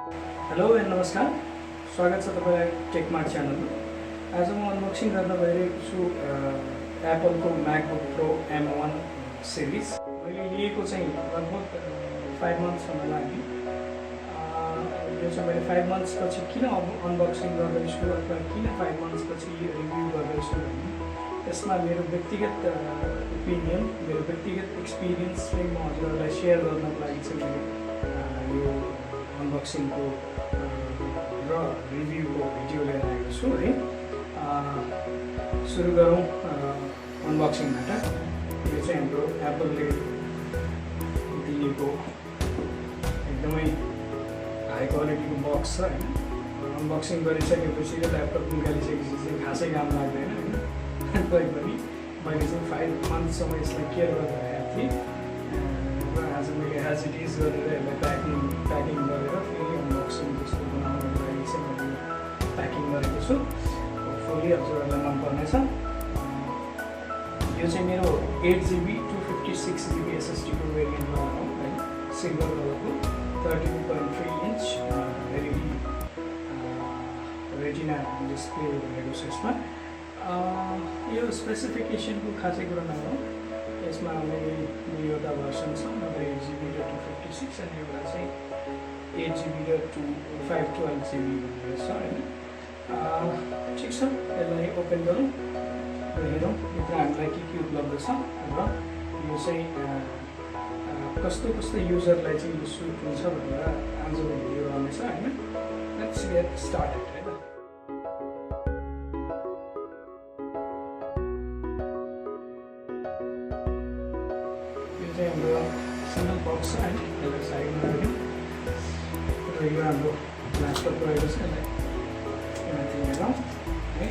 Hello and नमस्कार, स्वागत छ तपाईलाई टेकमार्ट च्यानलमा। आज म अनबक्सिङ गर्न गइरहेको छु एप्पलको MacBook Pro M1 सिरिज। मैले लिएको चाहिँ लगभग 5 मन्थ्स हुन लाग्यो। यो चाहिँ मैले 5 मन्थ्स पछि किन अनबक्सिङ गर्दैछु अथवा किन 5 मन्थ्स पछि रिभ्यू गर्दैछु भने यसमा मेरो व्यक्तिगत ओपिनियन, मेरो व्यक्तिगत एक्सपिरियन्स चाहिँ म हजुरहरूलाई सेयर गर्नको लागि चाहिँ मैले यो अनबक्सिङको र रिभ्यूको भिडियो लिएर आएको छु है। सुरु गरौँ अनबक्सिङबाट। यो चाहिँ हाम्रो एप्पलले दिएको एकदमै हाई क्वालिटीको बक्स छ होइन। अनबक्सिङ गरिसकेपछि यो ल्यापटप निकालिसकेपछि चाहिँ खासै काम लाग्दैन होइन। तै पनि मैले चाहिँ 5 मन्थसम्म यसलाई केयर गरिरहेको थिएँ र आज मैले एज इट इज गरेर यसलाई प्याकिङ गरेर फेरि अनबक्सिङ जस्तो बनाउनको लागि चाहिँ मैले प्याकिङ गरेको छु। होपफुल्ली हजुरहरूलाई मनपर्नेछ। यो चाहिँ मेरो 8GB 256GB SSD को भेरिएन्टमा हो है, सिल्भर कलरको 13.3 इन्च एलइडी रेटिना डिस्प्ले रहेको छ यसमा। यो स्पेसिफिकेसनको खासै कुरा नहो, यसमा मैले दुईवटा भर्सन छ, एउटा 8GB र 256 अनि एउटा चाहिँ 8GB र 512GB भनेर छ होइन। ठिक छ, यसलाई ओपन गरौँ र हेरौँ भित्र हामीलाई के उपलब्ध छ र यो चाहिँ कस्तो कस्तो युजरलाई चाहिँ यो सुट हुन्छ भनेर आजको भिडियो रहनेछ होइन। लेट्स गेट स्टार्टेड है त। यो चाहिँ हाम्रो सिंगल बक्स छ होइन, यसलाई साइडमा राख्यौँ र यो हाम्रो ल्यापटप रहेको छ, यसलाई माथि हेरौँ है।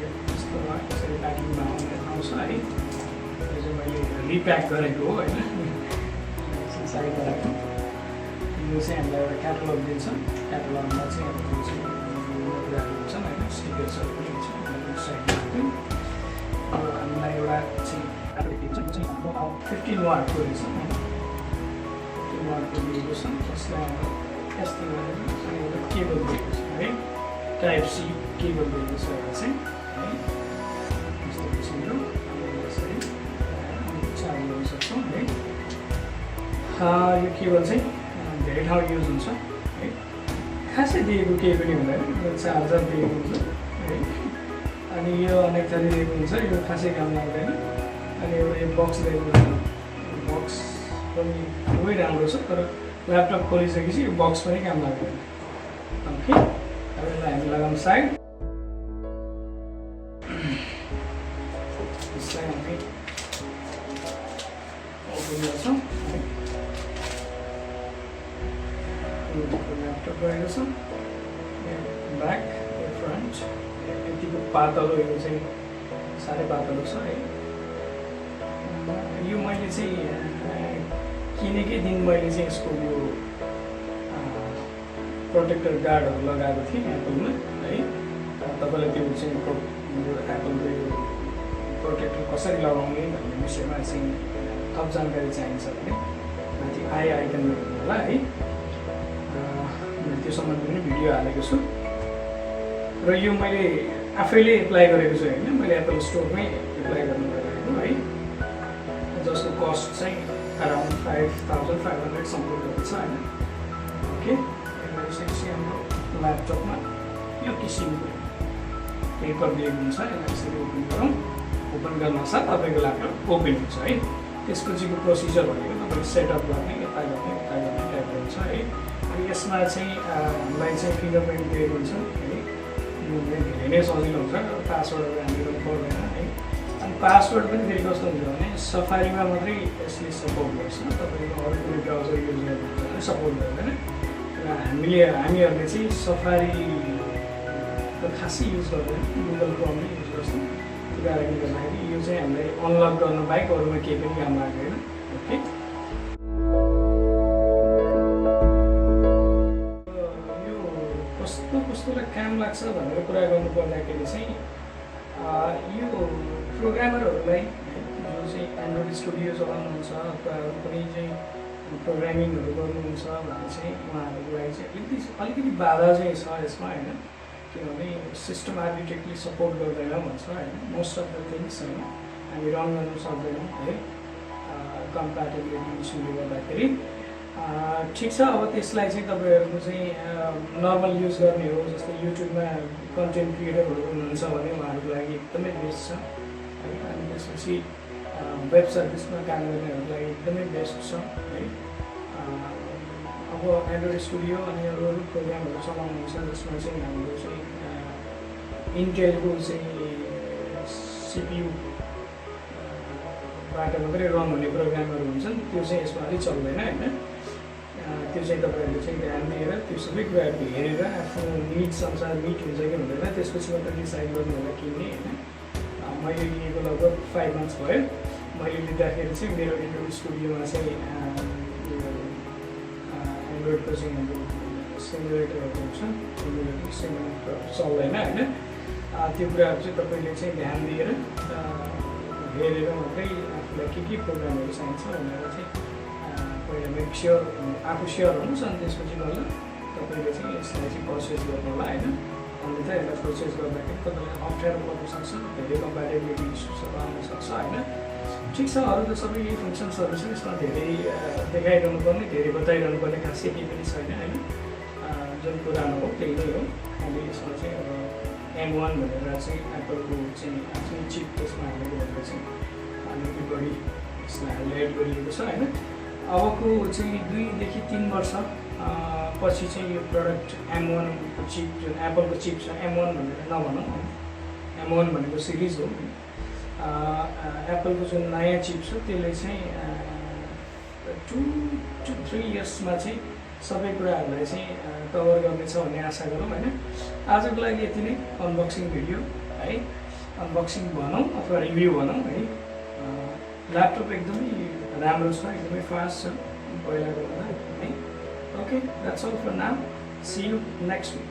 यो यस्तो यसरी प्याकिङमा आउँछ है। यो चाहिँ मैले रिप्याक गरेको हो होइन। साइडमा राख्यौँ। यो चाहिँ हामीलाई एउटा क्याटलग दिन्छ। क्याटलगमा चाहिँ हाम्रो कुराहरू हुन्छन् होइन, स्टिकर्सहरू पनि हुन्छ। साइडमा राख्यौँ र हामीलाई एउटा चाहिँ हाम्रो 15 वाटको रहेछ होइन। 15 वाटको दिएको छ, जसलाई हाम्रो यस्तो गरेर एउटा केबल दिएको छ है, टाइप सी केबल दिएको छ एउटा चाहिँ है। यस्तो किसिमको यसरी चार्ज गर्न सक्छौँ है। यो केबल चाहिँ धेरै ठाउँ युज हुन्छ है। खासै दिएको केही पनि हुँदैन, चार्जर दिएको हुन्छ है। अनि यो अनेक थरी दिएको हुन्छ, यो खासै काम लाग्दैन। अनि एउटा यो बक्स दिएको बक्स पनि खुबै राम्रो छ, तर ल्यापटप खोलिसकेपछि यो बक्स पनि काम लाग्दैन। ओके, अब यसलाई हामी लगाउँ साइड। यसलाई हामी ओपन गर्छौँ है। ल्यापटप रहेको छ, ब्याक फ्रन्ट यतिको पातलो, यो चाहिँ साह्रै पातलो छ है। यो मैले चाहिँ किनेकै दिन मैले चाहिँ यसको यो प्रोटेक्टर गार्डहरू लगाएको थिएँ एप्पलमा है। तपाईँलाई त्यो चाहिँ यो एप्पलको यो प्रोटेक्टर कसरी लगाउने भन्ने विषयमा चाहिँ थप जानकारी चाहिन्छ भने माथि आई आइकनमा हेर्नु होला है। त्यो सम्बन्धी पनि भिडियो हालेको छु र यो मैले आफैले एप्लाई गरेको छु होइन, मैले एप्पल स्टोरमै एप्लाई गर्नु गइरहेको है, जसको कस्ट चाहिँ अराउन्ड 5500 समथिङको छ होइन। ओके, यसरी हाम्रो ल्यापटपमा यो किसिमको पेपर दिएको हुन्छ, यसलाई यसरी ओपन गरौँ। ओपन गर्न साथ तपाईँको ल्यापटप ओपन हुन्छ है। त्यसपछिको प्रोसिजर भनेको तपाईँले सेटअप गर्ने, यता गर्ने टाइपको हुन्छ है। अनि यसमा चाहिँ हामीलाई चाहिँ फिङ्गरप्रिन्ट दिएको हुन्छ है। यो धेरै नै सजिलो हुन्छ, पासवर्डहरू हामी गर्नु पर्दैन है। अनि पासवर्ड पनि फेरि कस्तो हुन्छ भने सफारीमा मात्रै यसले सपोर्ट गर्छ, तपाईँको अरू कुनै ब्राउजर युज गर्नुहुन्छ भने सपोर्ट गर्दैन। र हामीहरूले चाहिँ सफारी त खासै युज गर्दैन, गुगल क्रोम नै युज गर्छौँ। त्यो कारणले गर्दाखेरि यो चाहिँ हामीलाई अनलक गर्नु बाहेक अरूमा केही पनि काम लाग्दैन। ओके, यो कस्तोलाई काम लाग्छ भनेर कुरा गर्नु पर्दाखेरि चाहिँ यो प्रोग्रामरहरूलाई जो चाहिँ एन्ड्रोइड स्टुडियो चलाउनुहुन्छ अथवा कुनै चाहिँ प्रोग्रामिङहरू गर्नुहुन्छ भने चाहिँ उहाँहरूको लागि चाहिँ अलिकति बाधा चाहिँ छ यसमा होइन, किनभने सिस्टम आर्किटेक्टले सपोर्ट गर्दैन भन्छ होइन, मोस्ट अफ द थिङ्स होइन हामी रन गर्न सक्दैनौँ है कम्प्याटेबिलिटी इस्युले गर्दाखेरि। ठिक छ, अब त्यसलाई चाहिँ तपाईँहरूको चाहिँ नर्मल युज गर्ने हो, जस्तै युट्युबमा कन्टेन्ट क्रिएटरहरू हुनुहुन्छ भने उहाँहरूको लागि एकदमै बेस्ट छ है। अनि त्यसपछि वेब सर्भिसमा काम गर्नेहरूको लागि एकदमै बेस्ट छ है। अब एन्ड्रोइड स्टुडियो अनि अरू अरू प्रोग्रामहरू चलाउनुहुन्छ जसमा चाहिँ हाम्रो चाहिँ इन्टेलको चाहिँ सिपियु बाट मात्रै रन हुने प्रोग्रामहरू हुन्छन्, त्यो चाहिँ यसमा अलिक चल्दैन होइन। त्यो चाहिँ तपाईँहरूले चाहिँ ध्यान दिएर त्यो सबै कुराहरू हेरेर आफ्नो निड्स अनुसार मिट हुन्छ कि हुँदैन त्यसपछि मात्रै डिसाइड गर्नु होला किन्ने होइन। मैले लिएको लगभग 5 मन्थ्स भयो। मैले लिँदाखेरि चाहिँ मेरो एन्ड्रोइड स्टुडियोमा चाहिँ एन्ड्रोइडको चाहिँ हाम्रो सिमुलेटरहरू हुन्छ, सिमुलेटर चल्दैन होइन। त्यो कुराहरू चाहिँ तपाईँले चाहिँ ध्यान दिएर हेरेर मात्रै आफूलाई के प्रोग्रामहरू चाहिन्छ भनेर चाहिँ पहिला मेक स्योर आफू स्योर हुनुहोस्, अनि त्यसपछि बल्ल तपाईँले चाहिँ यसलाई चाहिँ पर्चेस गर्नु होला होइन। अन्त चाहिँ यसलाई पर्चेस गर्दाखेरि तपाईँलाई अप्ठ्यारो पर्न सक्छ, धेरै कम्प्याटेबिलिटी इस्युसहरू आउन सक्छ होइन। ठिक छ, अरू त सबै यही फङ्सन्सहरू चाहिँ यसमा धेरै देखाइरहनु पर्ने, धेरै बताइरहनु पर्ने खासै केही पनि छैन होइन। जुन पुरानो हो त्यही नै हो, खालि यसमा चाहिँ अब M1 भनेर चाहिँ एप्पलको चाहिँ आफ्नै चिप त्यसमा हालेको भएर चाहिँ अलिकति बढी यसलाई हाइलाइट गरिएको छ होइन। अबको चाहिँ 2 देखि 3 वर्ष पछि चाहिँ यो प्रडक्ट M1 को चिप जुन एप्पलको चिप छ, M1 भनेर नभनौँ होइन, M1 भनेको सिरिज हो। एप्पलको जुन नयाँ चिप छ त्यसले चाहिँ 2 to 3 इयर्समा चाहिँ सबै कुराहरूलाई चाहिँ कभर गर्नेछ भन्ने आशा गरौँ होइन। आजको लागि यति नै अनबक्सिङ भिडियो है, अनबक्सिङ भनौँ अथवा रिभ्यू भनौँ है। ल्यापटप एकदमै राम्रो छ, एकदमै फास्ट छ पहिलाको भन्दा है। Okay, that's all for now, see you next week.